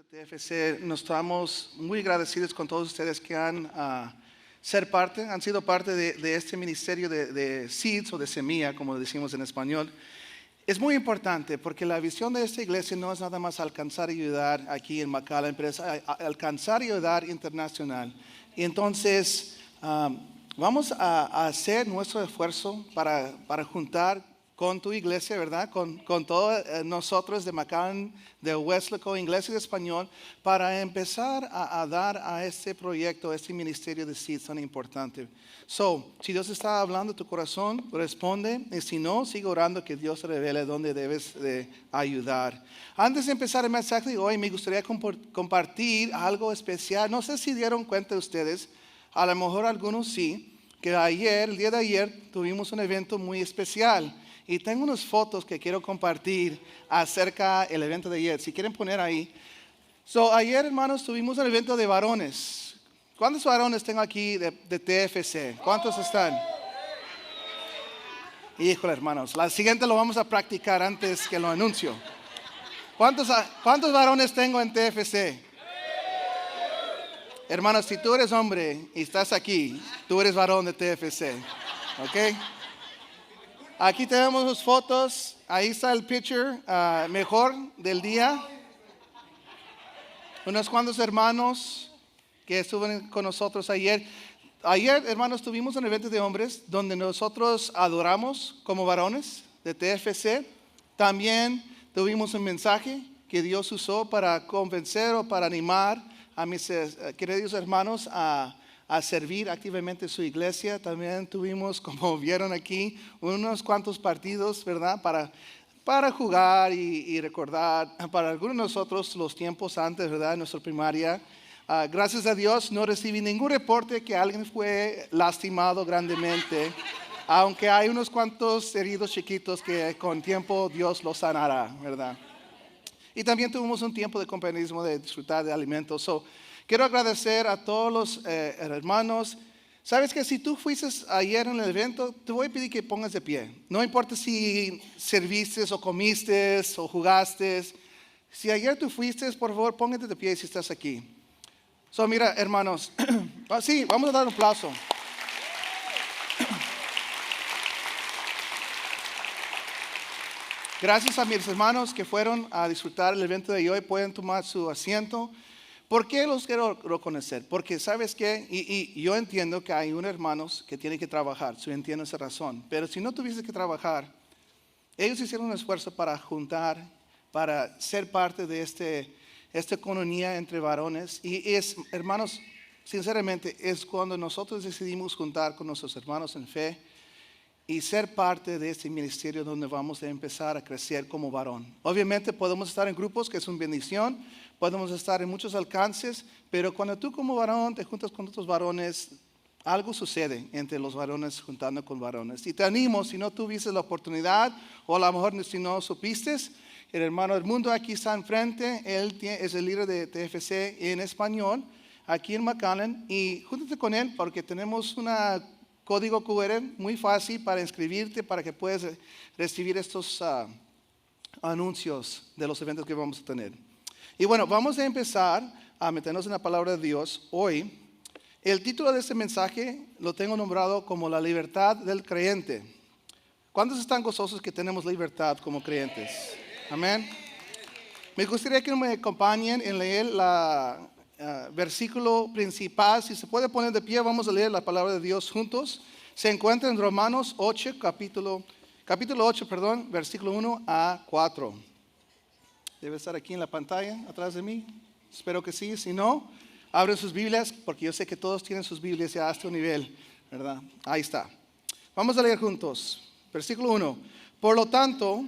TFC, nos estamos muy agradecidos con todos ustedes que han sido parte de este ministerio de Seeds o de semilla, como decimos en español. Es muy importante porque la visión de esta iglesia no es nada más alcanzar y ayudar aquí en McAllen, pero es alcanzar y ayudar internacional. Y entonces vamos a hacer nuestro esfuerzo para juntar con tu iglesia, ¿verdad? Con todos nosotros de McAllen, de Weslaco, inglés y de español, para empezar a dar a este proyecto, a este ministerio de Seeds tan importante. Si Dios está hablando a tu corazón, responde. Y si no, sigue orando que Dios te revele dónde debes de ayudar. Antes de empezar el mensaje de hoy, me gustaría compartir algo especial. No sé si dieron cuenta ustedes, a lo mejor algunos sí, que el día de ayer, tuvimos un evento muy especial. Y tengo unas fotos que quiero compartir acerca del evento de ayer. Si quieren poner ahí. Ayer, hermanos, tuvimos un evento de varones. ¿Cuántos varones tengo aquí de TFC? ¿Cuántos están? Híjole, hermanos. La siguiente lo vamos a practicar antes que lo anuncio. ¿Cuántos varones tengo en TFC? Hermanos, si tú eres hombre y estás aquí, tú eres varón de TFC. ¿Ok? Aquí tenemos las fotos, ahí está el picture mejor del día. Unos cuantos hermanos que estuvieron con nosotros ayer. Ayer, hermanos, tuvimos un evento de hombres donde nosotros adoramos como varones de TFC. También tuvimos un mensaje que Dios usó para convencer o para animar a mis queridos hermanos a servir activamente su iglesia. También tuvimos, como vieron aquí, unos cuantos partidos, ¿verdad? Para jugar y recordar para algunos de nosotros los tiempos antes, ¿verdad? En nuestra primaria. Gracias a Dios no recibí ningún reporte que alguien fue lastimado grandemente, aunque hay unos cuantos heridos chiquitos que con tiempo Dios los sanará, ¿verdad? Y también tuvimos un tiempo de compañerismo, de disfrutar de alimentos. Quiero agradecer a todos los hermanos. Sabes que si tú fuiste ayer en el evento, te voy a pedir que pongas de pie. No importa si serviste o comiste o jugaste. Si ayer tú fuiste, por favor, póngate de pie si estás aquí. Mira, hermanos, sí, vamos a dar un aplauso. Gracias a mis hermanos que fueron a disfrutar el evento de hoy. Pueden tomar su asiento. ¿Por qué los quiero reconocer? Porque sabes qué, y yo entiendo que hay unos hermanos que tienen que trabajar, yo entiendo esa razón, pero si no tuviese que trabajar, ellos hicieron un esfuerzo para juntar, para ser parte de esta comunidad entre varones, y hermanos, sinceramente, es cuando nosotros decidimos juntar con nuestros hermanos en fe, y ser parte de este ministerio donde vamos a empezar a crecer como varón. Obviamente podemos estar en grupos, que es una bendición, podemos estar en muchos alcances, pero cuando tú como varón te juntas con otros varones, algo sucede entre los varones juntando con varones. Y te animo, si no tuviste la oportunidad, o a lo mejor si no supiste, el hermano del mundo aquí está enfrente, él es el líder de TFC en español, aquí en McAllen, y júntate con él porque tenemos una código QR muy fácil para inscribirte, para que puedas recibir estos anuncios de los eventos que vamos a tener. Y bueno, vamos a empezar a meternos en la palabra de Dios hoy. El título de este mensaje lo tengo nombrado como la libertad del creyente. ¿Cuántos están gozosos que tenemos libertad como creyentes? Amén. Me gustaría que me acompañen en leer la versículo principal. Si se puede poner de pie, vamos a leer la palabra de Dios juntos. Se encuentra en Romanos 8, capítulo 8, versículo 1 a 4. Debe estar aquí en la pantalla, atrás de mí. Espero que sí. Si no, abren sus Biblias, porque yo sé que todos tienen sus Biblias ya hasta un nivel, ¿verdad? Ahí está. Vamos a leer juntos. Versículo 1. Por lo tanto,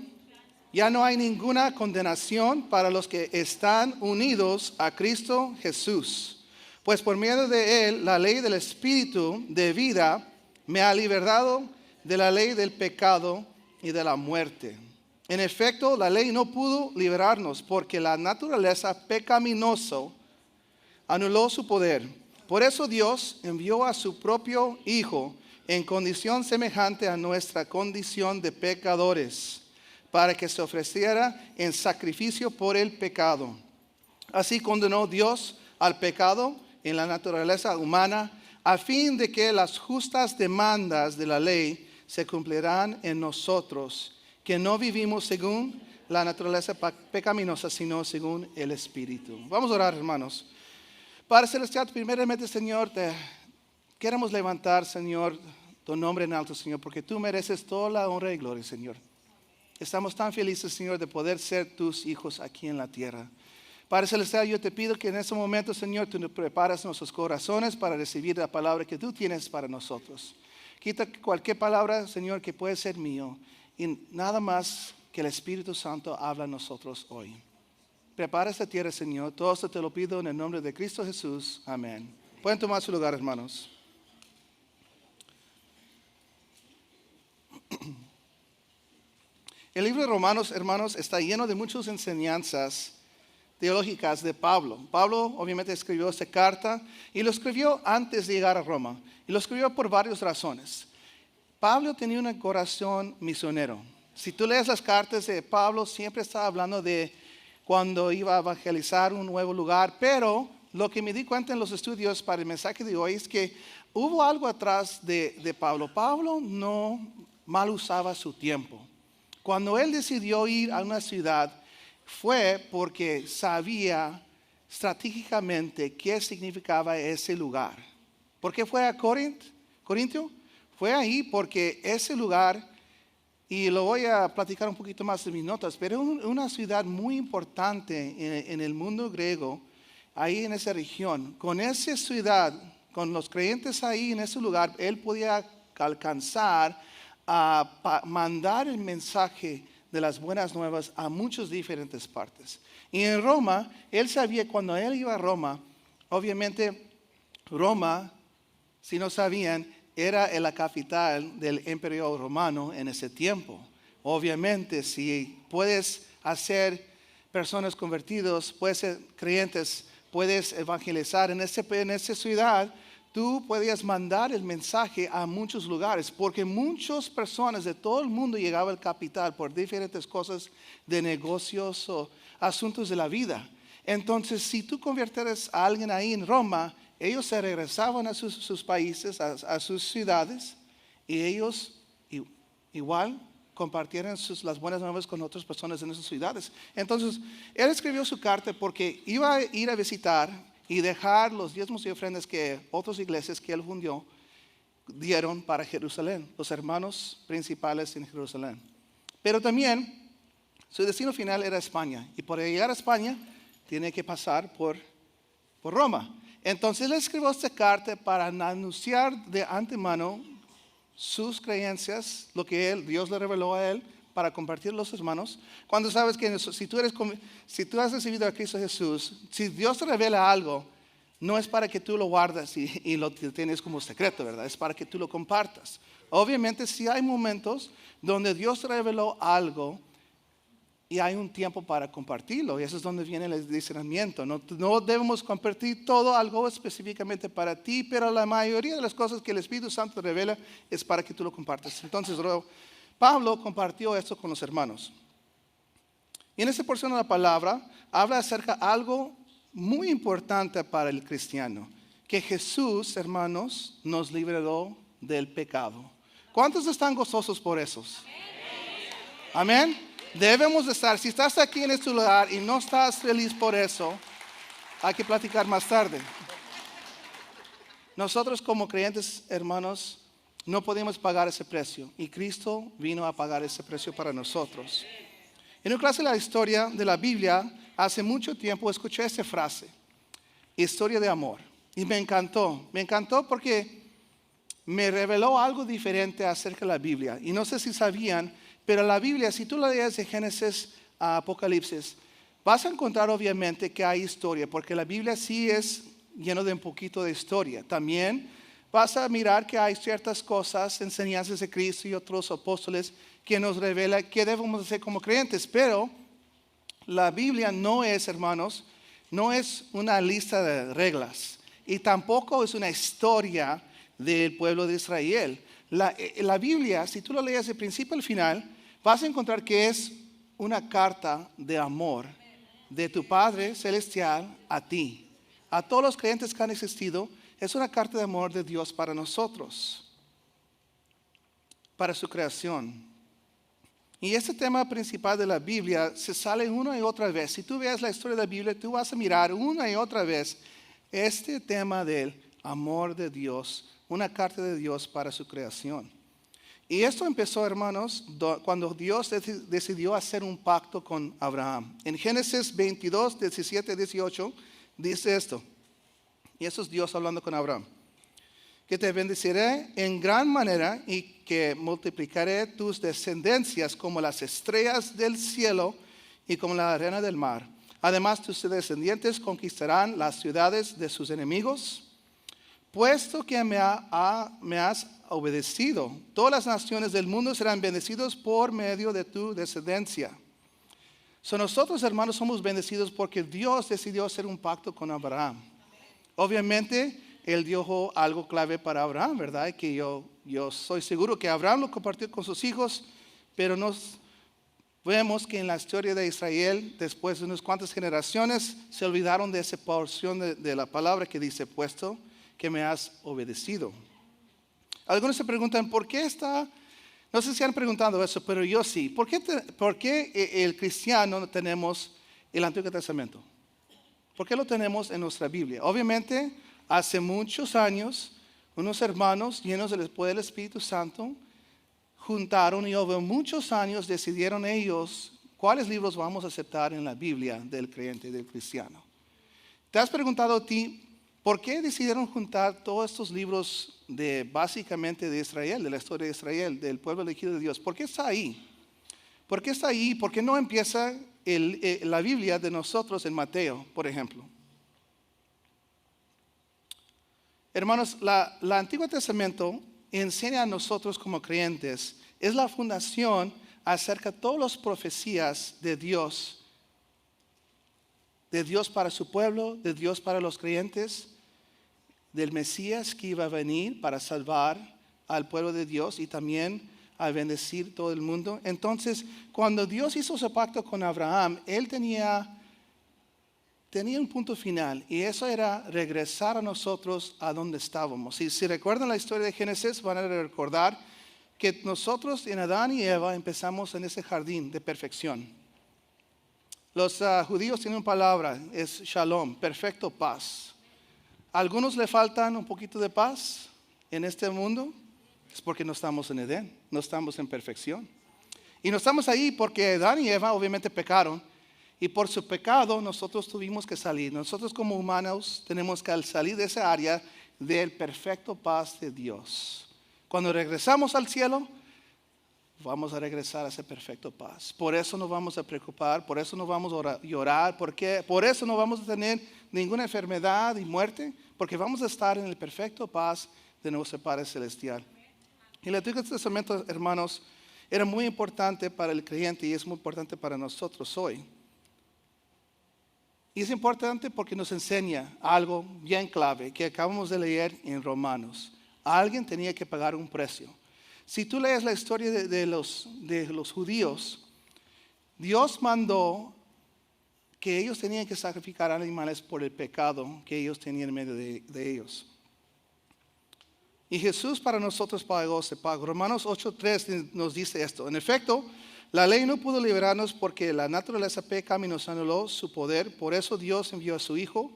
ya no hay ninguna condenación para los que están unidos a Cristo Jesús. Pues por medio de Él, la ley del Espíritu de vida me ha liberado de la ley del pecado y de la muerte. En efecto, la ley no pudo liberarnos porque la naturaleza pecaminosa anuló su poder. Por eso Dios envió a su propio Hijo en condición semejante a nuestra condición de pecadores, para que se ofreciera en sacrificio por el pecado. Así condenó Dios al pecado en la naturaleza humana, a fin de que las justas demandas de la ley se cumplirán en nosotros, que no vivimos según la naturaleza pecaminosa, sino según el Espíritu. Vamos a orar, hermanos. Padre Celestial, primeramente, Señor, te queremos levantar, Señor, tu nombre en alto, Señor, porque tú mereces toda la honra y gloria, Señor. Estamos tan felices, Señor, de poder ser tus hijos aquí en la tierra. Padre Celestial, yo te pido que en este momento, Señor, tú nos prepares nuestros corazones para recibir la palabra que tú tienes para nosotros. Quita cualquier palabra, Señor, que puede ser mío, y nada más que el Espíritu Santo habla a nosotros hoy. Prepara esta tierra, Señor. Todo esto te lo pido en el nombre de Cristo Jesús. Amén. Pueden tomar su lugar, hermanos. El libro de Romanos, hermanos, está lleno de muchas enseñanzas teológicas de Pablo. Pablo obviamente escribió esta carta y lo escribió antes de llegar a Roma. Y lo escribió por varias razones. Pablo tenía un corazón misionero. Si tú lees las cartas de Pablo, siempre está hablando de cuando iba a evangelizar un nuevo lugar. Pero lo que me di cuenta en los estudios para el mensaje de hoy es que hubo algo atrás de Pablo. Pablo no mal usaba su tiempo. Cuando él decidió ir a una ciudad, fue porque sabía estratégicamente qué significaba ese lugar. ¿Por qué fue a Corintio? Fue ahí porque ese lugar, y lo voy a platicar un poquito más en mis notas, pero es una ciudad muy importante en el mundo griego, ahí en esa región. Con esa ciudad, con los creyentes ahí en ese lugar, él podía alcanzar a mandar el mensaje de las buenas nuevas a muchas diferentes partes. Y en Roma, él sabía cuando él iba a Roma, obviamente Roma, si no sabían, era la capital del Imperio Romano en ese tiempo. Obviamente, si puedes hacer personas convertidas, puedes ser creyentes, puedes evangelizar en esa ciudad, tú podías mandar el mensaje a muchos lugares, porque muchas personas de todo el mundo llegaban al capital por diferentes cosas de negocios o asuntos de la vida. Entonces, si tú convirtieras a alguien ahí en Roma, ellos se regresaban a sus países, a sus ciudades, y ellos igual compartieran las buenas nuevas con otras personas en esas ciudades. Entonces, él escribió su carta porque iba a ir a visitar y dejar los diezmos y ofrendas que otras iglesias que él fundió dieron para Jerusalén, los hermanos principales en Jerusalén. Pero también su destino final era España, y para llegar a España tiene que pasar por Roma. Entonces él escribió esta carta para anunciar de antemano sus creencias, lo que Dios le reveló a él, para compartir a los hermanos. Cuando sabes que si tú has recibido a Cristo Jesús, si Dios te revela algo, no es para que tú lo guardas y lo tienes como secreto, ¿verdad? Es para que tú lo compartas. Obviamente, si hay momentos donde Dios te reveló algo y hay un tiempo para compartirlo, y eso es donde viene el discernimiento. No debemos compartir todo algo específicamente para ti, pero la mayoría de las cosas que el Espíritu Santo revela es para que tú lo compartas. Entonces, Pablo compartió esto con los hermanos. Y en esta porción de la palabra habla acerca de algo muy importante para el cristiano, que Jesús, hermanos, nos liberó del pecado. ¿Cuántos están gozosos por eso? Amén. Debemos estar. Si estás aquí en este lugar y no estás feliz por eso, hay que platicar más tarde. Nosotros como creyentes, hermanos, no podemos pagar ese precio, y Cristo vino a pagar ese precio para nosotros. En una clase de la historia de la Biblia, hace mucho tiempo escuché esta frase, historia de amor, y me encantó porque me reveló algo diferente acerca de la Biblia. Y no sé si sabían, pero la Biblia, si tú la lees de Génesis a Apocalipsis, vas a encontrar obviamente que hay historia, porque la Biblia sí es lleno de un poquito de historia. También vas a mirar que hay ciertas cosas, enseñanzas de Cristo y otros apóstoles que nos revela qué debemos hacer como creyentes. Pero la Biblia no es, hermanos, no es una lista de reglas, y tampoco es una historia del pueblo de Israel. La Biblia, si tú lo lees de principio al final, vas a encontrar que es una carta de amor de tu Padre Celestial a ti. A todos los creyentes que han existido, es una carta de amor de Dios para nosotros, para su creación. Y este tema principal de la Biblia se sale una y otra vez. Si tú ves la historia de la Biblia, tú vas a mirar una y otra vez este tema del amor de Dios, una carta de Dios para su creación. Y esto empezó, hermanos, cuando Dios decidió hacer un pacto con Abraham. En Génesis 22, 17, 18, dice esto. Y eso es Dios hablando con Abraham. Que te bendeciré en gran manera y que multiplicaré tus descendencias como las estrellas del cielo y como la arena del mar. Además, tus descendientes conquistarán las ciudades de sus enemigos. Puesto que me has obedecido, todas las naciones del mundo serán bendecidos por medio de tu descendencia. Nosotros, hermanos, somos bendecidos porque Dios decidió hacer un pacto con Abraham. Obviamente, Él dijo algo clave para Abraham, ¿verdad? Que yo soy seguro que Abraham lo compartió con sus hijos, pero nos vemos que en la historia de Israel, después de unas cuantas generaciones, se olvidaron de esa porción de la palabra que dice, puesto que me has obedecido. Algunos se preguntan, ¿por qué está? No sé si han preguntado eso, pero yo sí. ¿Por qué el cristiano no tenemos el Antiguo Testamento? ¿Por qué lo tenemos en nuestra Biblia? Obviamente, hace muchos años, unos hermanos llenos del poder del Espíritu Santo juntaron y over muchos años decidieron ellos cuáles libros vamos a aceptar en la Biblia del creyente, del cristiano. ¿Te has preguntado a ti, por qué decidieron juntar todos estos libros básicamente de Israel, de la historia de Israel, del pueblo elegido de Dios? ¿Por qué está ahí? ¿Por qué está ahí? ¿Por qué no empieza la Biblia de nosotros en Mateo, por ejemplo? Hermanos, el Antiguo Testamento enseña a nosotros como creyentes, es la fundación acerca de todas las profecías de Dios para su pueblo, de Dios para los creyentes, del Mesías que iba a venir para salvar al pueblo de Dios y también a bendecir todo el mundo. Entonces, cuando Dios hizo ese pacto con Abraham, Él tenía un punto final y eso era regresar a nosotros a donde estábamos. Y si recuerdan la historia de Génesis, van a recordar que nosotros en Adán y Eva empezamos en ese jardín de perfección. Los judíos tienen una palabra, es shalom, perfecto paz. ¿A algunos le faltan un poquito de paz en este mundo? Es porque no estamos en Edén, no estamos en perfección. Y no estamos ahí porque Adán y Eva obviamente pecaron. Y por su pecado nosotros tuvimos que salir. Nosotros como humanos tenemos que salir de esa área del perfecto paz de Dios. Cuando regresamos al cielo, vamos a regresar a ese perfecto paz. Por eso no vamos a preocupar, por eso no vamos a llorar, por eso no vamos a tener ninguna enfermedad y muerte, porque vamos a estar en el perfecto paz de nuestro Padre Celestial. Y el Antiguo Testamento, hermanos, era muy importante para el creyente y es muy importante para nosotros hoy. Y es importante porque nos enseña algo bien clave que acabamos de leer en Romanos. Alguien tenía que pagar un precio. Si tú lees la historia de los judíos, Dios mandó que ellos tenían que sacrificar animales por el pecado que ellos tenían en medio de ellos. Y Jesús para nosotros pagó ese pago. Romanos 8:3 nos dice esto. En efecto, la ley no pudo liberarnos porque la naturaleza peca y nos anuló su poder. Por eso Dios envió a su Hijo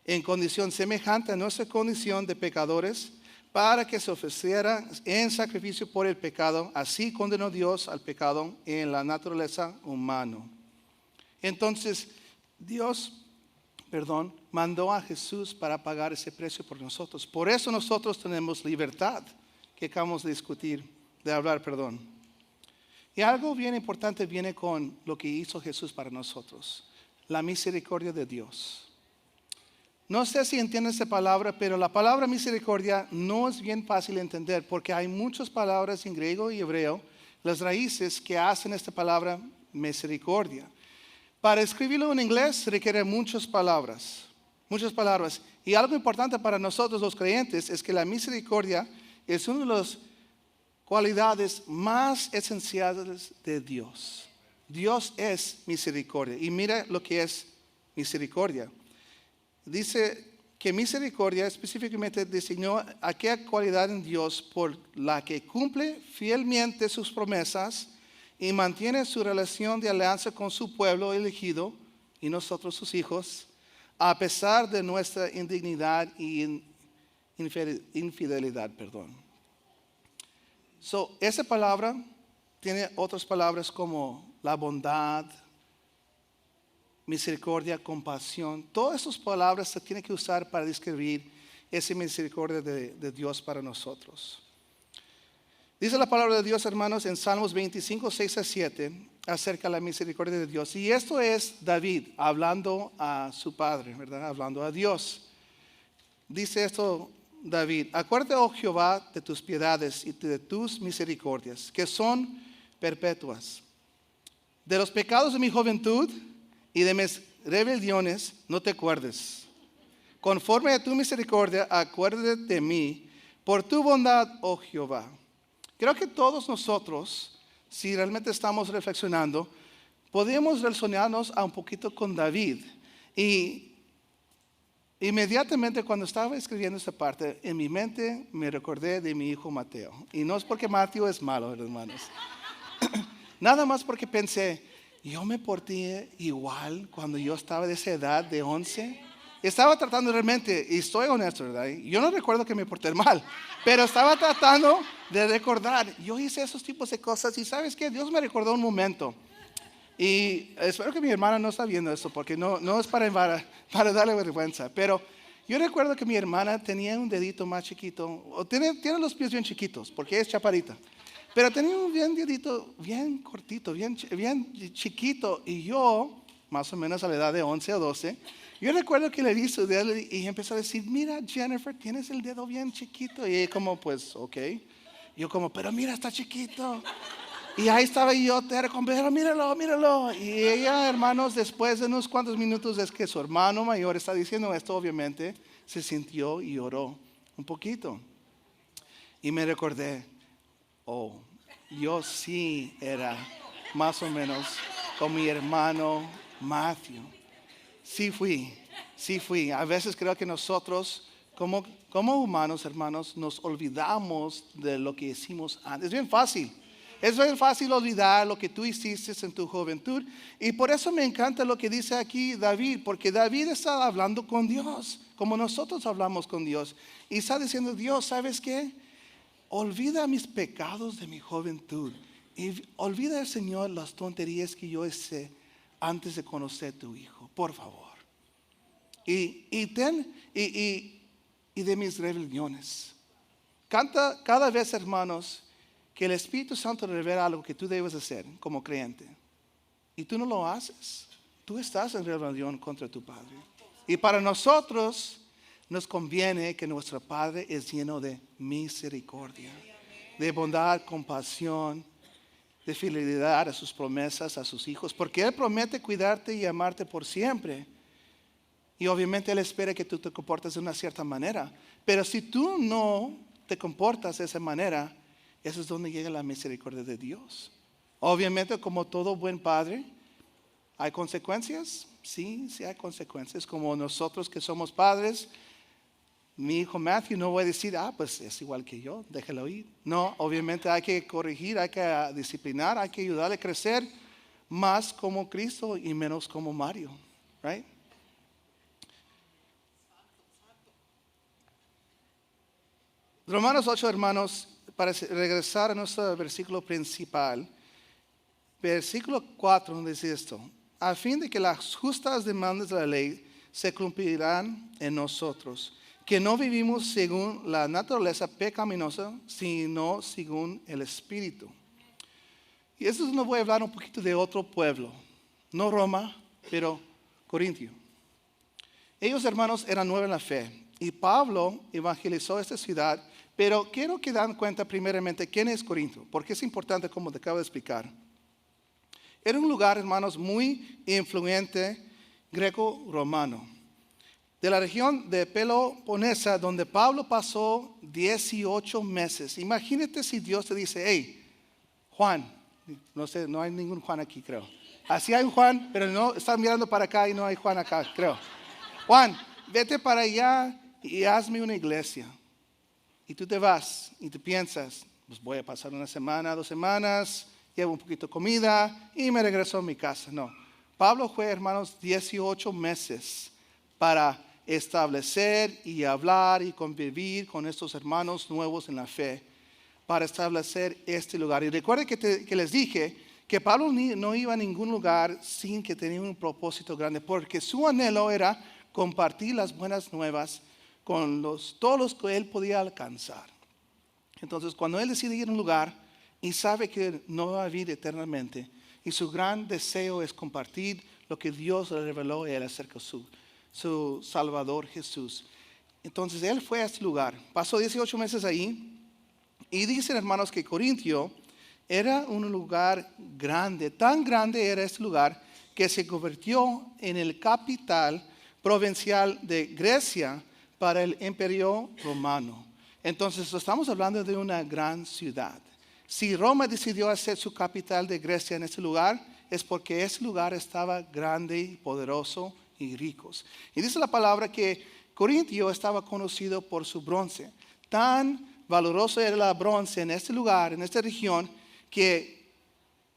en condición semejante a nuestra condición de pecadores para que se ofreciera en sacrificio por el pecado. Así condenó Dios al pecado en la naturaleza humana. Entonces, Dios mandó a Jesús para pagar ese precio por nosotros. Por eso nosotros tenemos libertad, que acabamos de hablar. Y algo bien importante viene con lo que hizo Jesús para nosotros, la misericordia de Dios. No sé si entienden esta palabra, pero la palabra misericordia no es bien fácil de entender porque hay muchas palabras en griego y hebreo, las raíces que hacen esta palabra misericordia. Para escribirlo en inglés requiere muchas palabras. Y algo importante para nosotros los creyentes es que la misericordia es una de las cualidades más esenciales de Dios. Dios es misericordia. Y mira lo que es misericordia. Dice que misericordia específicamente designó aquella cualidad en Dios por la que cumple fielmente sus promesas y mantiene su relación de alianza con su pueblo elegido y nosotros sus hijos, a pesar de nuestra indignidad y infidelidad. Esa palabra tiene otras palabras como la bondad, misericordia, compasión. Todas esas palabras se tienen que usar para describir esa misericordia de Dios para nosotros. Dice la palabra de Dios, hermanos, en Salmos 25, 6 a 7, acerca de la misericordia de Dios. Y esto es David hablando a su padre, ¿verdad? Hablando a Dios. Dice esto David: acuérdate, oh Jehová, de tus piedades y de tus misericordias, que son perpetuas. De los pecados de mi juventud y de mis rebeliones no te acuerdes. Conforme a tu misericordia, acuérdate de mí, por tu bondad, oh Jehová. Creo que todos nosotros, si realmente estamos reflexionando, podemos relacionarnos a un poquito con David. Y inmediatamente cuando estaba escribiendo esta parte, en mi mente me recordé de mi hijo Mateo. Y no es porque Mateo es malo, hermanos. Nada más porque pensé, yo me porté igual cuando yo estaba de esa edad de 11. Estaba tratando realmente, y estoy honesto, ¿verdad? Yo no recuerdo que me porté mal, pero estaba tratando de recordar. Yo hice esos tipos de cosas y ¿sabes qué? Dios me recordó un momento. Y espero que mi hermana no está viendo esto porque no es para darle vergüenza. Pero yo recuerdo que mi hermana tenía un dedito más chiquito, o tiene los pies bien chiquitos porque es chaparita. Pero tenía un dedito bien cortito, bien chiquito. Y yo, más o menos a la edad de 11 o 12, yo recuerdo que le vi su dedo y empezó a decir, mira Jennifer, tienes el dedo bien chiquito. Y ella como, pues, ok. Yo como, pero mira, está chiquito. Y ahí estaba yo, pero míralo. Y ella, hermanos, después de unos cuantos minutos es que su hermano mayor está diciendo esto, obviamente, se sintió y lloró un poquito. Y me recordé, oh, yo sí era más o menos con mi hermano Matthew. Sí fui. A veces creo que nosotros, como humanos, hermanos, nos olvidamos de lo que hicimos antes. Es bien fácil olvidar lo que tú hiciste en tu juventud. Y por eso me encanta lo que dice aquí David, porque David está hablando con Dios, como nosotros hablamos con Dios. Y está diciendo, Dios, ¿sabes qué? Olvida mis pecados de mi juventud. Y olvida, Señor, las tonterías que yo hice antes de conocer a tu Hijo, por favor. Y de mis rebeliones. Canta cada vez, hermanos, que el Espíritu Santo revela algo que tú debes hacer como creyente. Y tú no lo haces. Tú estás en rebelión contra tu Padre. Y para nosotros nos conviene que nuestro Padre es lleno de misericordia, de bondad, compasión, de fidelidad a sus promesas, a sus hijos, porque Él promete cuidarte y amarte por siempre. Y obviamente Él espera que tú te comportes de una cierta manera. Pero si tú no te comportas de esa manera, eso es donde llega la misericordia de Dios. Obviamente, como todo buen padre, ¿hay consecuencias? Sí hay consecuencias. Como nosotros que somos padres, mi hijo Matthew, no voy a decir, pues es igual que yo, déjalo ir. No, obviamente hay que corregir, hay que disciplinar, hay que ayudarle a crecer más como Cristo y menos como Mario, right? Romanos 8, hermanos, para regresar a nuestro versículo principal, versículo 4 donde dice esto: a fin de que las justas demandas de la ley se cumplirán en nosotros, que no vivimos según la naturaleza pecaminosa, sino según el Espíritu. Y esto nos voy a hablar un poquito de otro pueblo, no Roma, pero Corintio. Ellos, hermanos, eran nuevos en la fe, y Pablo evangelizó esta ciudad. Pero quiero que dan cuenta primeramente quién es Corinto, porque es importante, como te acabo de explicar. Era un lugar, hermanos, muy influyente greco-romano, de la región de Peloponesa, donde Pablo pasó 18 meses. Imagínate si Dios te dice, hey, Juan, no sé, no hay ningún Juan aquí, creo. Así hay un Juan, pero no, están mirando para acá y no hay Juan acá, creo. Juan, vete para allá y hazme una iglesia. Y tú te vas y te piensas, pues voy a pasar una semana, 2 semanas, llevo un poquito de comida y me regreso a mi casa. No, Pablo fue, hermanos, 18 meses para establecer y hablar y convivir con estos hermanos nuevos en la fe, para establecer este lugar. Y recuerden que les dije que Pablo no iba a ningún lugar sin que tenía un propósito grande, porque su anhelo era compartir las buenas nuevas con todos los que él podía alcanzar. Entonces, cuando él decide ir a un lugar y sabe que no va a vivir eternamente, y su gran deseo es compartir lo que Dios le reveló a él acerca de su Salvador Jesús. Entonces, él fue a este lugar, pasó 18 meses ahí, y dicen, hermanos, que Corintio era un lugar grande, tan grande era este lugar que se convirtió en el capital provincial de Grecia para el imperio romano. Entonces estamos hablando de una gran ciudad. Si Roma decidió hacer su capital de Grecia en este lugar, es porque ese lugar estaba grande y poderoso y ricos. Y dice la palabra que Corintio estaba conocido por su bronce. Tan valoroso era el bronce en este lugar, en esta región, que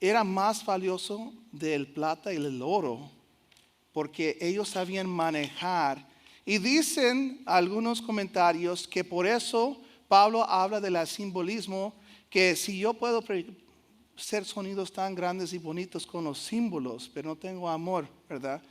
era más valioso del plata y el oro, porque ellos sabían manejar. Y dicen algunos comentarios que por eso Pablo habla del simbolismo, que si yo puedo hacer sonidos tan grandes y bonitos con los símbolos, pero no tengo amor, ¿verdad?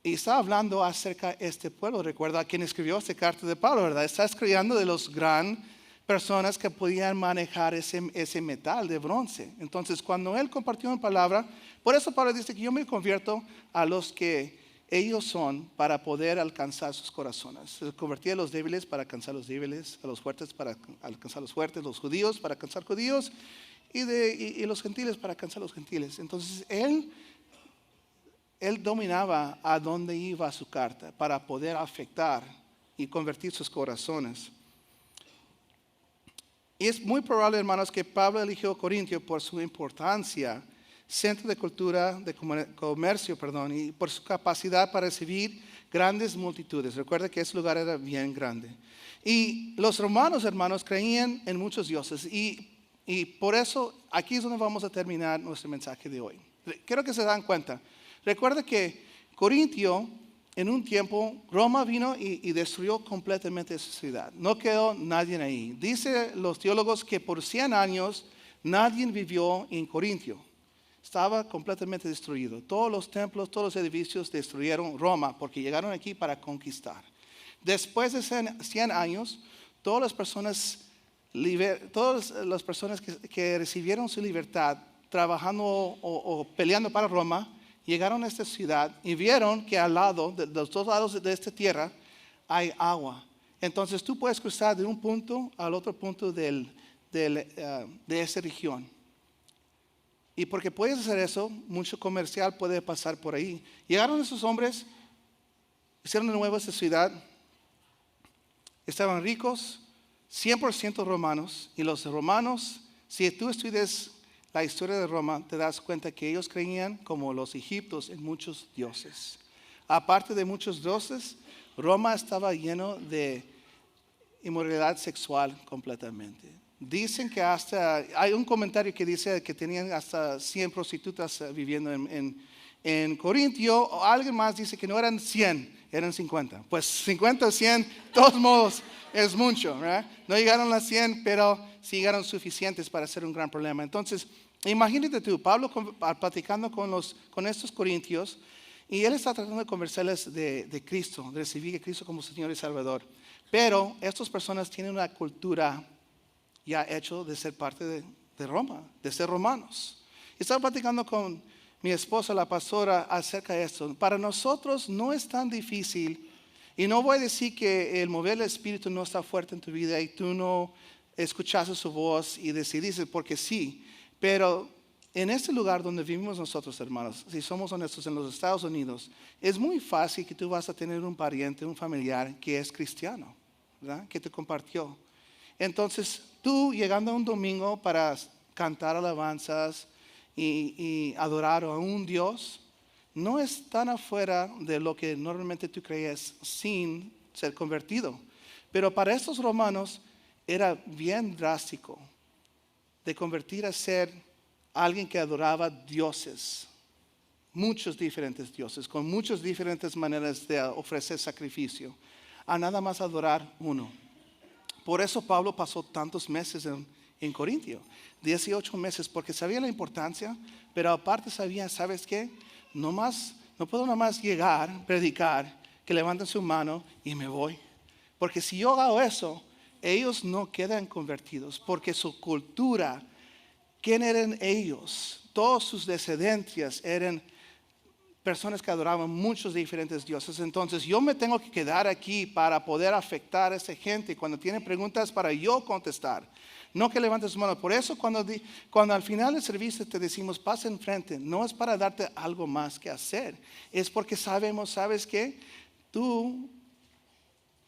Y está hablando acerca de este pueblo. Recuerda quien escribió esta carta de Pablo, ¿verdad? Está escribiendo de los grandes personas que podían manejar ese metal de bronce. Entonces, cuando él compartió una palabra, por eso Pablo dice que yo me convierto a los que ellos son para poder alcanzar sus corazones. Se convertía a los débiles para alcanzar los débiles, a los fuertes para alcanzar los fuertes, los judíos para alcanzar judíos y los gentiles para alcanzar los gentiles. Entonces, él dominaba a dónde iba su carta para poder afectar y convertir sus corazones. Y es muy probable, hermanos, que Pablo eligió Corintio por su importancia, centro de cultura, de comercio, y por su capacidad para recibir grandes multitudes. Recuerda que ese lugar era bien grande. Y los romanos, hermanos, creían en muchos dioses. Y por eso, aquí es donde vamos a terminar nuestro mensaje de hoy. Quiero que se dan cuenta. Recuerda que Corintio, en un tiempo, Roma vino y destruyó completamente esa ciudad. No quedó nadie ahí. Dice los teólogos que por 100 años nadie vivió en Corintio. Estaba completamente destruido. Todos los templos, todos los edificios destruyeron Roma porque llegaron aquí para conquistar. Después de 100 años, todas las personas que recibieron su libertad trabajando o peleando para Roma, llegaron a esta ciudad y vieron que al lado, de los dos lados de esta tierra, hay agua. Entonces tú puedes cruzar de un punto al otro punto de esa región. Y porque puedes hacer eso, mucho comercial puede pasar por ahí. Llegaron esos hombres, hicieron de nuevo esta ciudad, estaban ricos, 100% romanos. Y los romanos, si tú estudias la historia de Roma, te das cuenta que ellos creían, como los egipcios, en muchos dioses. Aparte de muchos dioses, Roma estaba lleno de inmoralidad sexual completamente. Dicen que hay un comentario que dice que tenían hasta 100 prostitutas viviendo en Corintio, o alguien más dice que no eran 100, eran 50. Pues 50 o 100, de todos modos, es mucho, ¿verdad? No llegaron a 100, pero sí llegaron suficientes para ser un gran problema. Entonces, imagínate tú, Pablo platicando con estos corintios, y él está tratando de conversarles de Cristo, de recibir a Cristo como Señor y Salvador. Pero estas personas tienen una cultura ya hecho de ser parte de Roma, de ser romanos. Estaba platicando con mi esposa, la pastora, acerca de esto. Para nosotros no es tan difícil, y no voy a decir que el mover del Espíritu no está fuerte en tu vida y tú no escuchaste su voz y decidiste, porque sí, pero en este lugar donde vivimos nosotros, hermanos, si somos honestos, en los Estados Unidos, es muy fácil que tú vas a tener un pariente, un familiar que es cristiano, ¿verdad? Que te compartió. Entonces, tú llegando un domingo para cantar alabanzas y adorar a un Dios, no es tan afuera de lo que normalmente tú creías sin ser convertido. Pero para estos romanos era bien drástico de convertir a ser alguien que adoraba dioses, muchos diferentes dioses, con muchas diferentes maneras de ofrecer sacrificio, a nada más adorar uno. Por eso Pablo pasó tantos meses en Corintio, 18 meses, porque sabía la importancia, pero aparte sabía, ¿sabes qué? No puedo nomás llegar, predicar, que levanten su mano y me voy. Porque si yo hago eso, ellos no quedan convertidos, porque su cultura, ¿quién eran ellos? Todas sus descendencias eran personas que adoraban muchos diferentes dioses. Entonces yo me tengo que quedar aquí para poder afectar a esa gente cuando tienen preguntas para yo contestar. No que levantes su mano. Por eso cuando al final del servicio te decimos pasa enfrente, no es para darte algo más que hacer. Es porque sabemos, ¿sabes qué? Tú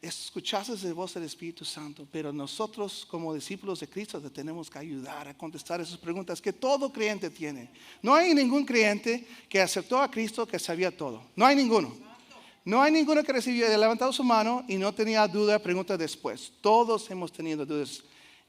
escuchaste la voz del Espíritu Santo, pero nosotros como discípulos de Cristo te tenemos que ayudar a contestar esas preguntas que todo creyente tiene. No hay ningún creyente que aceptó a Cristo que sabía todo. No hay ninguno. No hay ninguno que recibió, levantado su mano y no tenía duda, pregunta después. Todos hemos tenido dudas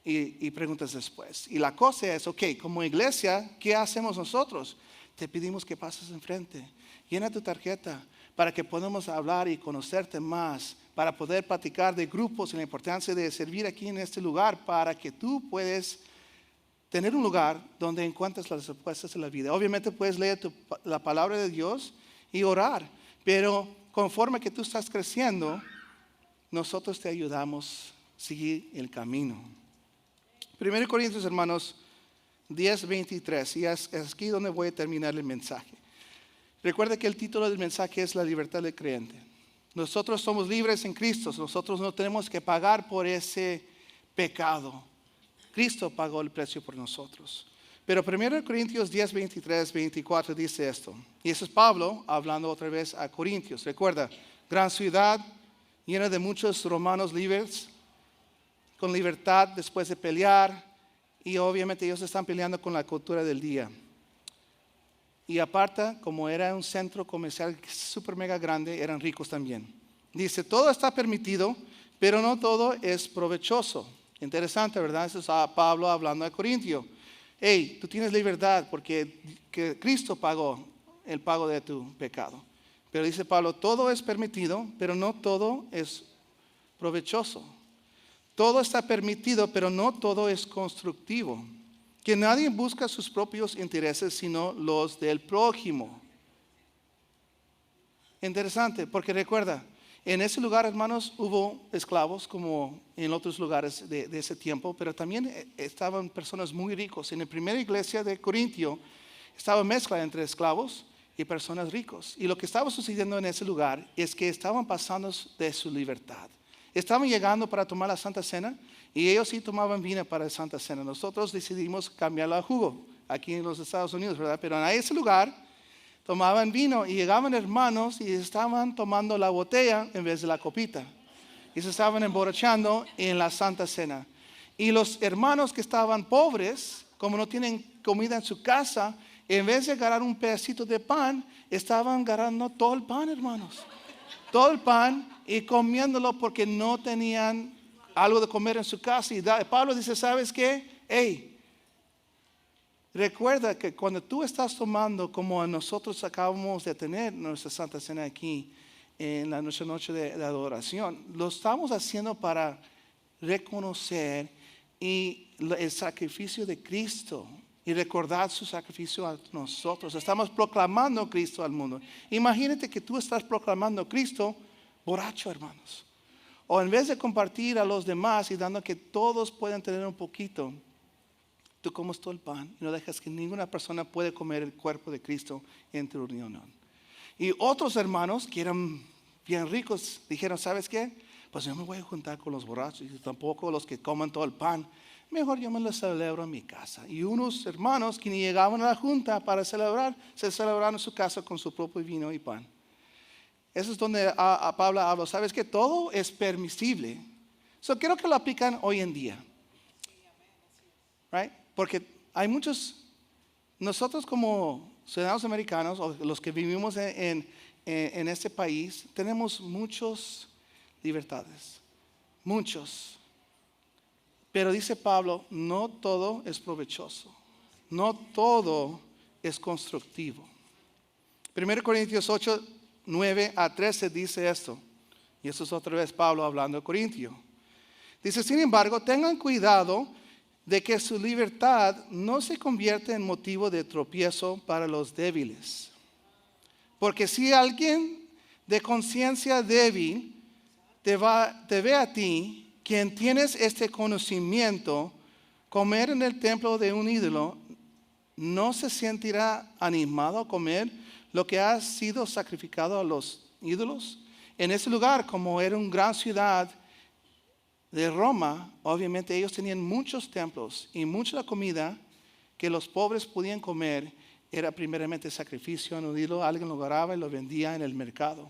y preguntas después. Y la cosa es, ok, como iglesia, ¿qué hacemos nosotros? Te pedimos que pases enfrente. Llena tu tarjeta para que podamos hablar y conocerte más, para poder platicar de grupos y la importancia de servir aquí en este lugar, para que tú puedas tener un lugar donde encuentres las respuestas de la vida. Obviamente puedes leer la palabra de Dios y orar, pero conforme que tú estás creciendo, nosotros te ayudamos a seguir el camino. 1 Corintios, hermanos, 10:23, y es aquí donde voy a terminar el mensaje. Recuerda que el título del mensaje es la libertad del creyente. Nosotros somos libres en Cristo. Nosotros no tenemos que pagar por ese pecado. Cristo pagó el precio por nosotros. Pero 1 Corintios 10:23-24 dice esto. Y eso es Pablo hablando otra vez a Corintios. Recuerda, gran ciudad llena de muchos romanos libres, con libertad después de pelear. Y obviamente ellos están peleando con la cultura del día. Y aparte, como era un centro comercial súper mega grande, eran ricos también. Dice, todo está permitido, pero no todo es provechoso. Interesante, ¿verdad? Eso es Pablo hablando a Corintio. Hey, tú tienes libertad porque Cristo pagó el pago de tu pecado. Pero dice Pablo, todo es permitido, pero no todo es provechoso. Todo está permitido, pero no todo es constructivo. Que nadie busca sus propios intereses, sino los del prójimo. Interesante, porque recuerda, en ese lugar, hermanos, hubo esclavos como en otros lugares de ese tiempo, pero también estaban personas muy ricos. En la primera iglesia de Corintio estaba mezcla entre esclavos y personas ricos. Y lo que estaba sucediendo en ese lugar es que estaban pasando de su libertad. Estaban llegando para tomar la Santa Cena y ellos sí tomaban vino para la Santa Cena. Nosotros decidimos cambiarlo a jugo aquí en los Estados Unidos, ¿verdad? Pero en ese lugar tomaban vino y llegaban hermanos y estaban tomando la botella en vez de la copita. Y se estaban emborrachando en la Santa Cena. Y los hermanos que estaban pobres, como no tienen comida en su casa, en vez de agarrar un pedacito de pan, estaban agarrando todo el pan, hermanos. Todo el pan y comiéndolo porque no tenían algo de comer en su casa. Y Pablo dice, ¿sabes qué? Hey, recuerda que cuando tú estás tomando, como nosotros acabamos de tener nuestra Santa Cena aquí, en la noche de adoración, lo estamos haciendo para reconocer el sacrificio de Cristo y recordar su sacrificio a nosotros. Estamos proclamando Cristo al mundo. Imagínate que tú estás proclamando Cristo borracho, hermanos. O en vez de compartir a los demás y dando que todos puedan tener un poquito, tú comes todo el pan y no dejas que ninguna persona pueda comer el cuerpo de Cristo en tu reunión. Y otros hermanos que eran bien ricos dijeron, ¿sabes qué? Pues yo me voy a juntar con los borrachos y tampoco los que coman todo el pan. Mejor yo me lo celebro en mi casa. Y unos hermanos que ni llegaban a la junta para celebrar, se celebraron en su casa con su propio vino y pan. Eso es donde a Pablo habla. ¿Sabes que todo es permisible? Quiero que lo aplican hoy en día. Right? Porque hay muchos nosotros como ciudadanos americanos, o los que vivimos en este país, tenemos muchas libertades, muchos. Pero dice Pablo, no todo es provechoso, no todo es constructivo. 1 Corintios 8, 9 a 13 dice esto, y eso es otra vez Pablo hablando de Corintio. Dice, sin embargo, tengan cuidado de que su libertad no se convierta en motivo de tropiezo para los débiles. Porque si alguien de conciencia débil te ve a ti, quien tienes este conocimiento, comer en el templo de un ídolo, ¿no se sentirá animado a comer lo que ha sido sacrificado a los ídolos? En ese lugar, como era una gran ciudad de Roma, obviamente ellos tenían muchos templos y mucha la comida que los pobres podían comer era primeramente sacrificio en un ídolo. Alguien lo agarraba y lo vendía en el mercado.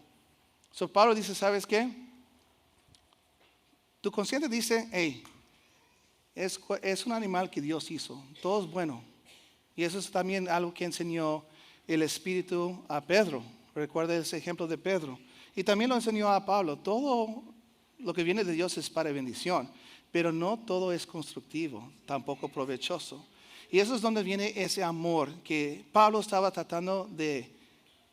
So Pablo dice, ¿sabes qué? Tu consciente dice, hey, es un animal que Dios hizo, todo es bueno. Y eso es también algo que enseñó el Espíritu a Pedro. Recuerda ese ejemplo de Pedro. Y también lo enseñó a Pablo. Todo lo que viene de Dios es para bendición, pero no todo es constructivo, tampoco provechoso. Y eso es donde viene ese amor que Pablo estaba tratando de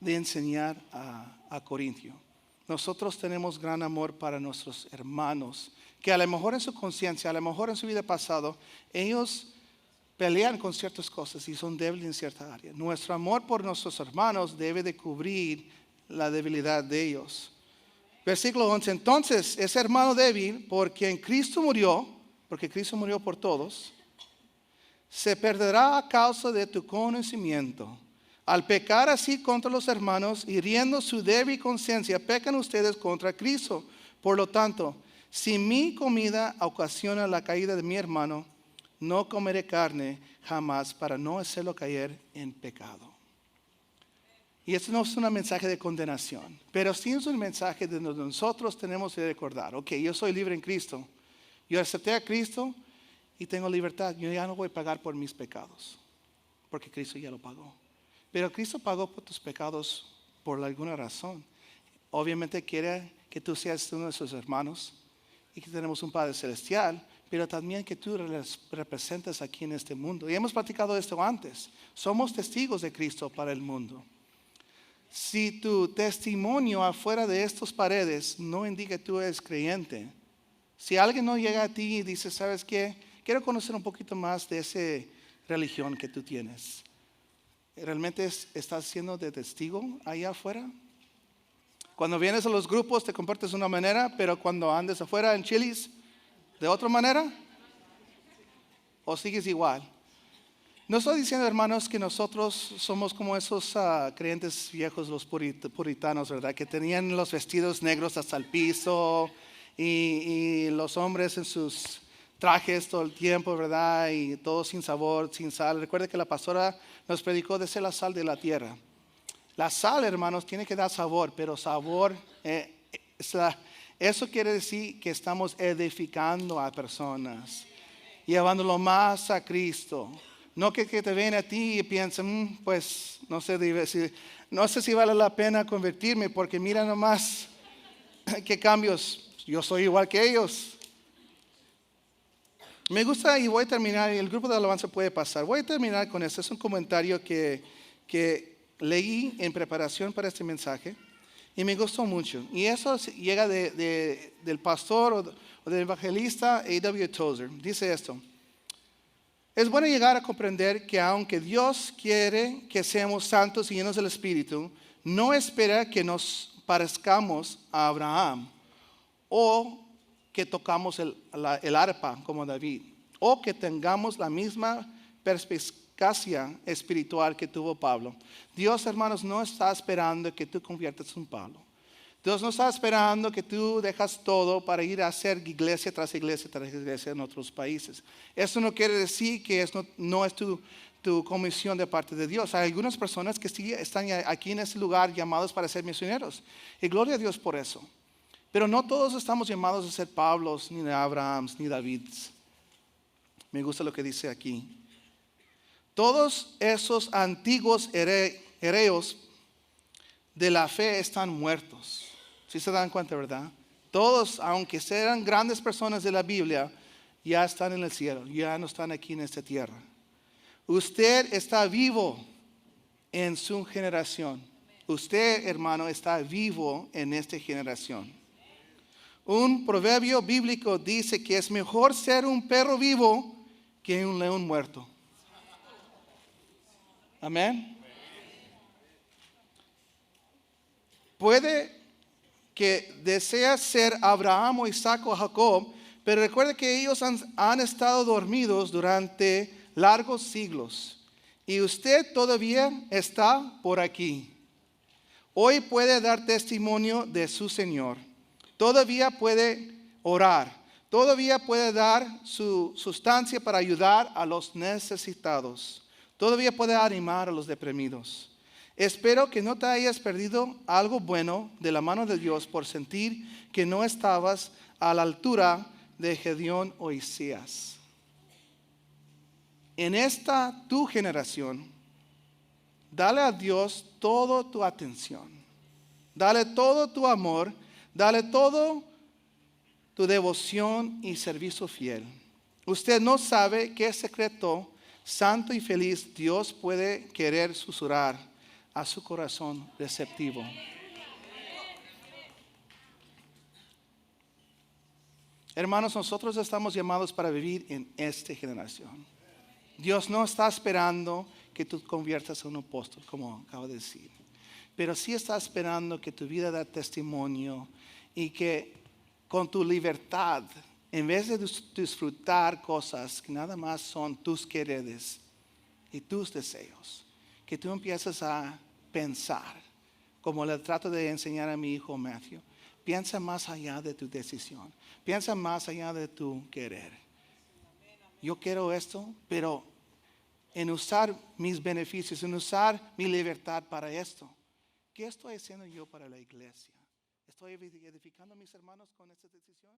enseñar a Corintio. Nosotros tenemos gran amor para nuestros hermanos, que a lo mejor en su conciencia, a lo mejor en su vida pasada, ellos pelean con ciertas cosas y son débiles en cierta área. Nuestro amor por nuestros hermanos debe de cubrir la debilidad de ellos. Versículo 11, entonces ese hermano débil, por quien Cristo murió, porque Cristo murió por todos, se perderá a causa de tu conocimiento. Al pecar así contra los hermanos, hiriendo su débil conciencia, pecan ustedes contra Cristo. Por lo tanto, si mi comida ocasiona la caída de mi hermano, no comeré carne jamás para no hacerlo caer en pecado. Y esto no es un mensaje de condenación, pero sí es un mensaje de donde nosotros tenemos que recordar, ok, yo soy libre en Cristo, yo acepté a Cristo y tengo libertad, yo ya no voy a pagar por mis pecados, porque Cristo ya lo pagó. Pero Cristo pagó por tus pecados por alguna razón. Obviamente quiere que tú seas uno de sus hermanos y que tenemos un Padre Celestial, pero también que tú representes aquí en este mundo. Y hemos platicado esto antes, somos testigos de Cristo para el mundo. Si tu testimonio afuera de estas paredes no indica que tú eres creyente, si alguien no llega a ti y dice, ¿sabes qué? Quiero conocer un poquito más de esa religión que tú tienes. ¿Realmente estás siendo de testigo allá afuera? Cuando vienes a los grupos te comportas de una manera, pero cuando andes afuera en Chili's, ¿de otra manera? ¿O sigues igual? No estoy diciendo, hermanos, que nosotros somos como esos creyentes viejos, los puritanos, ¿verdad? Que tenían los vestidos negros hasta el piso y los hombres en sus trajes todo el tiempo, ¿verdad? Y todo sin sabor, sin sal. Recuerde que la pastora nos predicó de ser la sal de la tierra. La sal, hermanos, tiene que dar sabor, pero sabor, eso quiere decir que estamos edificando a personas, llevándolo más a Cristo. No que te ven a ti y piensen, pues no sé si vale la pena convertirme, porque mira nomás qué cambios, yo soy igual que ellos. Me gusta y voy a terminar, y el grupo de alabanza puede pasar. Voy a terminar con esto, es un comentario que leí en preparación para este mensaje y me gustó mucho. Y eso llega del pastor o del evangelista A.W. Tozer. Dice esto. Es bueno llegar a comprender que aunque Dios quiere que seamos santos y llenos del Espíritu, no espera que nos parezcamos a Abraham o que tocamos el arpa como David o que tengamos la misma perspicacia espiritual que tuvo Pablo. Dios, hermanos, no está esperando que tú conviertas un Pablo. Dios no está esperando que tú dejas todo para ir a hacer iglesia tras iglesia tras iglesia en otros países. Eso no quiere decir que no es tu comisión de parte de Dios. Hay algunas personas que sí están aquí en este lugar llamados para ser misioneros. Y gloria a Dios por eso. Pero no todos estamos llamados a ser Pablos, ni de Abrahams, ni Davids. Me gusta lo que dice aquí. Todos esos antiguos hereos de la fe están muertos. ¿Sí se dan cuenta, verdad? Todos, aunque sean grandes personas de la Biblia, ya están en el cielo, ya no están aquí en esta tierra. Usted está vivo en su generación. Usted, hermano, está vivo en esta generación. Un proverbio bíblico dice que es mejor ser un perro vivo que un león muerto. Amén. Puede que deseas ser Abraham o Isaac o Jacob, pero recuerde que ellos han estado dormidos durante largos siglos y usted todavía está por aquí. Hoy puede dar testimonio de su Señor. Todavía puede orar. Todavía puede dar su sustancia para ayudar a los necesitados. Todavía puede animar a los deprimidos. Espero que no te hayas perdido algo bueno de la mano de Dios por sentir que no estabas a la altura de Gedeón o Isaías. En esta tu generación, dale a Dios toda tu atención. Dale todo tu amor. Dale todo tu devoción y servicio fiel. Usted no sabe qué secreto santo y feliz Dios puede querer susurrar a su corazón receptivo. Hermanos, nosotros estamos llamados para vivir en esta generación. Dios no está esperando que tú conviertas en un apóstol, como acabo de decir. Pero sí está esperando que tu vida dé testimonio y que con tu libertad, en vez de disfrutar cosas que nada más son tus quereres y tus deseos, que tú empieces a pensar, como le trato de enseñar a mi hijo Matthew, piensa más allá de tu decisión, piensa más allá de tu querer. Yo quiero esto, pero en usar mis beneficios, en usar mi libertad para esto, ¿qué estoy haciendo yo para la iglesia? ¿Estoy edificando a mis hermanos con esta decisión?